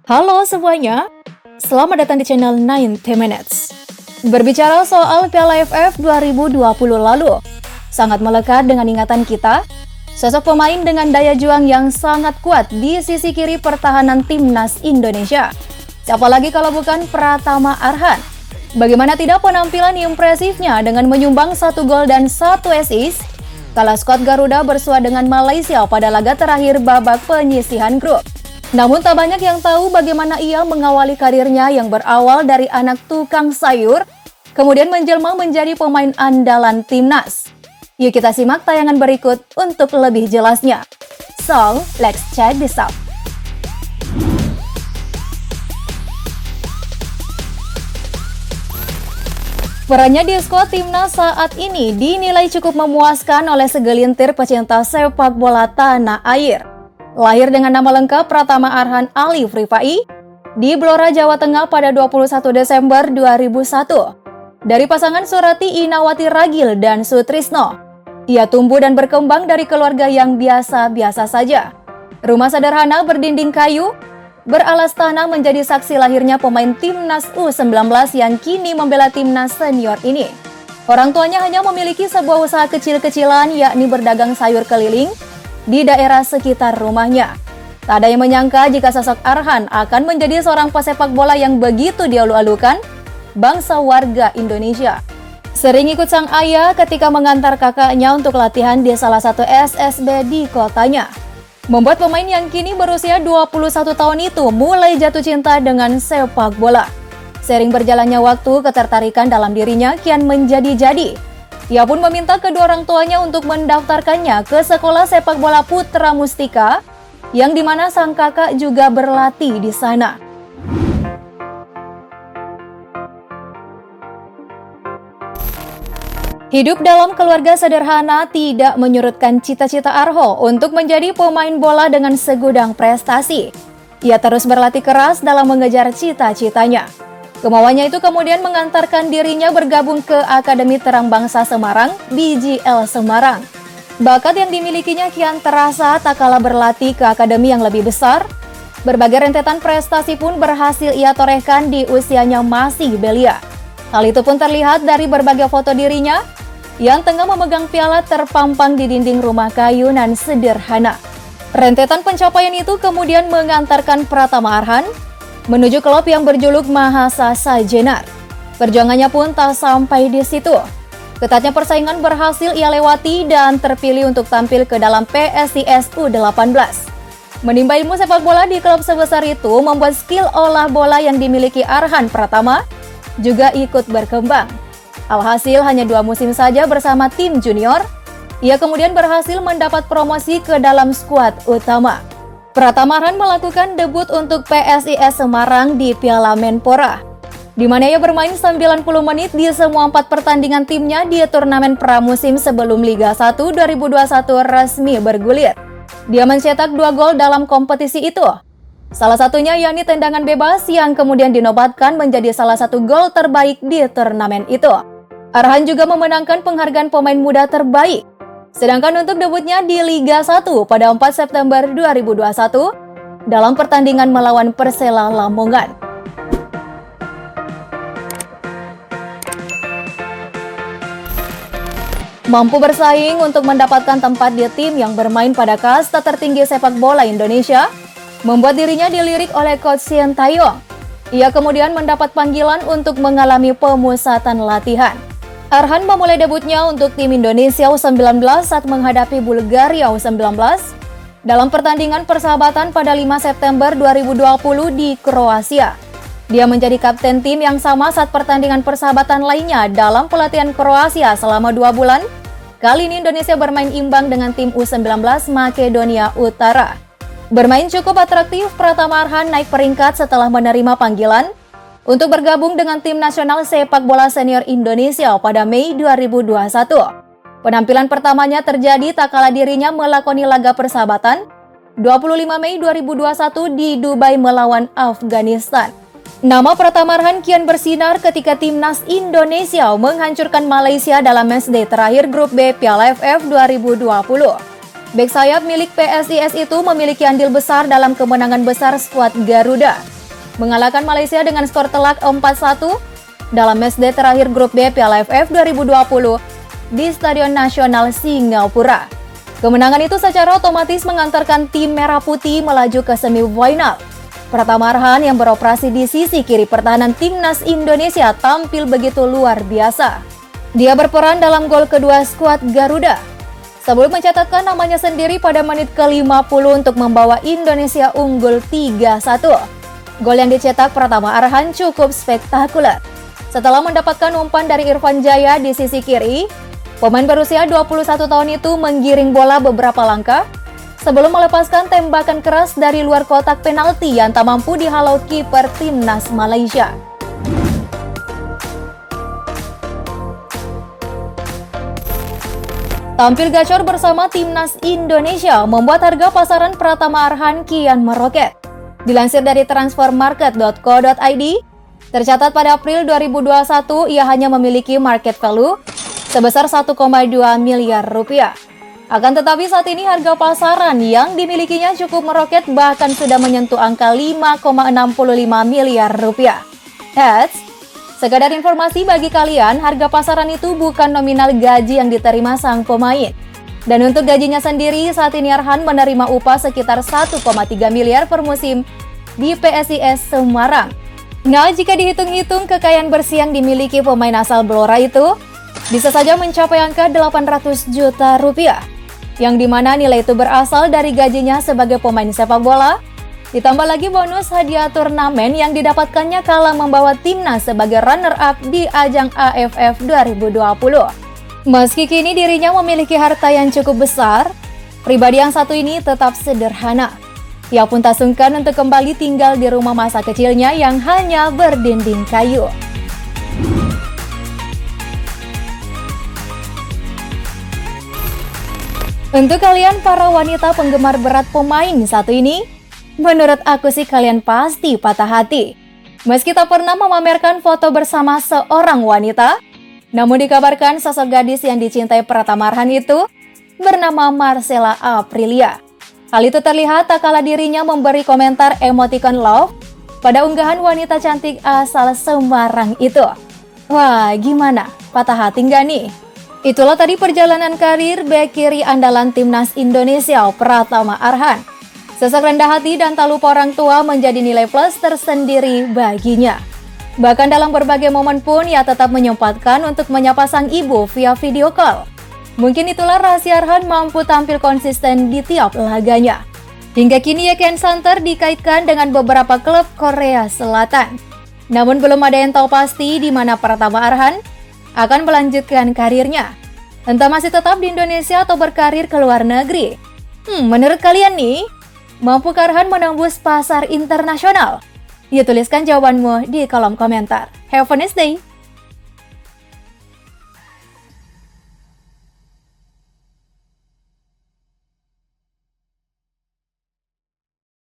Halo semuanya, selamat datang di channel 90 Minutes. Berbicara soal Piala AFF 2020 lalu, sangat melekat dengan ingatan kita, sosok pemain dengan daya juang yang sangat kuat di sisi kiri pertahanan timnas Indonesia. Siapa lagi kalau bukan Pratama Arhan? Bagaimana tidak penampilan impresifnya dengan menyumbang 1 gol dan 1 assist kala skuad Garuda bersua dengan Malaysia pada laga terakhir babak penyisihan grup. Namun tak banyak yang tahu bagaimana ia mengawali karirnya yang berawal dari anak tukang sayur, kemudian menjelma menjadi pemain andalan timnas. Yuk kita simak tayangan berikut untuk lebih jelasnya. So, let's check this out. Perannya di skuad timnas saat ini dinilai cukup memuaskan oleh segelintir pecinta sepak bola tanah air. Lahir dengan nama lengkap Pratama Arhan Alif Rifai di Blora, Jawa Tengah pada 21 Desember 2001. Dari pasangan Surati Inawati Ragil dan Sutrisno, ia tumbuh dan berkembang dari keluarga yang biasa-biasa saja. Rumah sederhana berdinding kayu, beralas tanah menjadi saksi lahirnya pemain timnas U19 yang kini membela timnas senior ini. Orang tuanya hanya memiliki sebuah usaha kecil-kecilan, yakni berdagang sayur keliling di daerah sekitar rumahnya. Tak ada yang menyangka jika sosok Arhan akan menjadi seorang pesepak bola yang begitu dialu-alukan bangsa warga Indonesia. Sering ikut sang ayah ketika mengantar kakaknya untuk latihan di salah satu SSB di kotanya. Membuat pemain yang kini berusia 21 tahun itu mulai jatuh cinta dengan sepak bola. Sering berjalannya waktu, ketertarikan dalam dirinya kian menjadi-jadi. Ia pun meminta kedua orang tuanya untuk mendaftarkannya ke sekolah sepak bola Putra Mustika, yang dimana sang kakak juga berlatih di sana. Hidup dalam keluarga sederhana tidak menyurutkan cita-cita Arho untuk menjadi pemain bola dengan segudang prestasi. Ia terus berlatih keras dalam mengejar cita-citanya. Kemauannya itu kemudian mengantarkan dirinya bergabung ke Akademi Terang Bangsa Semarang, BJL Semarang. Bakat yang dimilikinya kian terasa tak kalah berlatih ke akademi yang lebih besar. Berbagai rentetan prestasi pun berhasil ia torehkan di usianya masih belia. Hal itu pun terlihat dari berbagai foto dirinya yang tengah memegang piala terpampang di dinding rumah kayu nan sederhana. Rentetan pencapaian itu kemudian mengantarkan Pratama Arhan menuju klub yang berjuluk Mahasasa Jenar. Perjuangannya pun tak sampai di situ. Ketatnya persaingan berhasil ia lewati dan terpilih untuk tampil ke dalam PSIS U18. Menimba ilmu sepak bola di klub sebesar itu membuat skill olah bola yang dimiliki Arhan Pratama juga ikut berkembang. Alhasil hanya 2 musim saja bersama tim junior, ia kemudian berhasil mendapat promosi ke dalam skuad utama. Pratama Arhan melakukan debut untuk PSIS Semarang di Piala Menpora, di mana ia bermain 90 menit di semua 4 pertandingan timnya di turnamen pramusim sebelum Liga 1 2021 resmi bergulir. Dia mencetak 2 gol dalam kompetisi itu. Salah satunya yakni tendangan bebas yang kemudian dinobatkan menjadi salah satu gol terbaik di turnamen itu. Arhan juga memenangkan penghargaan pemain muda terbaik. Sedangkan untuk debutnya di Liga 1 pada 4 September 2021 dalam pertandingan melawan Persela Lamongan. Mampu bersaing untuk mendapatkan tempat di tim yang bermain pada kasta tertinggi sepak bola Indonesia, membuat dirinya dilirik oleh Coach Sintayong. Ia kemudian mendapat panggilan untuk mengalami pemusatan latihan. Arhan memulai debutnya untuk tim Indonesia U19 saat menghadapi Bulgaria U19 dalam pertandingan persahabatan pada 5 September 2020 di Kroasia. Dia menjadi kapten tim yang sama saat pertandingan persahabatan lainnya dalam pelatihan Kroasia selama 2 bulan. Kali ini Indonesia bermain imbang dengan tim U19 Makedonia Utara. Bermain cukup atraktif, Pratama Arhan naik peringkat setelah menerima panggilan untuk bergabung dengan tim nasional sepak bola senior Indonesia pada Mei 2021. Penampilan pertamanya terjadi tak kala dirinya melakoni laga persahabatan 25 Mei 2021 di Dubai melawan Afghanistan. Nama Pratama Arhan kian bersinar ketika timnas Indonesia menghancurkan Malaysia dalam matchday terakhir grup B Piala AFF 2020. Bek sayap milik PSIS itu memiliki andil besar dalam kemenangan besar skuad Garuda. mengalahkan Malaysia dengan skor telak 4-1 dalam matchday terakhir grup B Piala AFF 2020 di Stadion Nasional Singapura. Kemenangan itu secara otomatis mengantarkan tim Merah Putih melaju ke semifinal. Pratama Arhan yang beroperasi di sisi kiri pertahanan timnas Indonesia tampil begitu luar biasa. Dia berperan dalam gol kedua skuad Garuda sebelum mencatatkan namanya sendiri pada menit ke-50 untuk membawa Indonesia unggul 3-1. Gol yang dicetak Pratama Arhan cukup spektakuler. Setelah mendapatkan umpan dari Irfan Jaya di sisi kiri, pemain berusia 21 tahun itu menggiring bola beberapa langkah sebelum melepaskan tembakan keras dari luar kotak penalti yang tak mampu dihalau kiper timnas Malaysia. Tampil gacor bersama timnas Indonesia membuat harga pasaran Pratama Arhan kian meroket. Dilansir dari transfermarket.co.id, tercatat pada April 2021 ia hanya memiliki market value sebesar 1,2 miliar rupiah. Akan tetapi saat ini harga pasaran yang dimilikinya cukup meroket bahkan sudah menyentuh angka 5,65 miliar rupiah. Sekadar informasi bagi kalian, harga pasaran itu bukan nominal gaji yang diterima sang pemain. Dan untuk gajinya sendiri, saat ini Arhan menerima upah sekitar 1,3 miliar per musim di PSIS Semarang. Nah, jika dihitung-hitung kekayaan bersih yang dimiliki pemain asal Blora itu, bisa saja mencapai angka 800 juta rupiah. Yang dimana nilai itu berasal dari gajinya sebagai pemain sepak bola, ditambah lagi bonus hadiah turnamen yang didapatkannya kala membawa timnas sebagai runner-up di ajang AFF 2020. Meski kini dirinya memiliki harta yang cukup besar, pribadi yang satu ini tetap sederhana. Ia pun tak sungkan untuk kembali tinggal di rumah masa kecilnya yang hanya berdinding kayu. Untuk kalian para wanita penggemar berat pemain satu ini, menurut aku sih kalian pasti patah hati. Meski tak pernah memamerkan foto bersama seorang wanita, namun dikabarkan sosok gadis yang dicintai Pratama Arhan itu bernama Marcella Aprilia. Hal itu terlihat tak kala dirinya memberi komentar emoticon love pada unggahan wanita cantik asal Semarang itu. Wah, gimana? Patah hati nggak nih? Itulah tadi perjalanan karir bek kiri andalan timnas Indonesia Pratama Arhan. Sosok rendah hati dan tak lupa orang tua menjadi nilai plus tersendiri baginya. Bahkan dalam berbagai momen pun ia tetap menyempatkan untuk menyapa sang ibu via video call. Mungkin itulah rahasia Arhan mampu tampil konsisten di tiap laganya. Hingga kini Yeken Santer dikaitkan dengan beberapa klub Korea Selatan. Namun belum ada yang tahu pasti di mana Pratama Arhan akan melanjutkan karirnya. Entah masih tetap di Indonesia atau berkarir ke luar negeri. Menurut kalian nih, mampu Arhan menembus pasar internasional? Ya, tuliskan jawabanmu di kolom komentar. Have a nice day!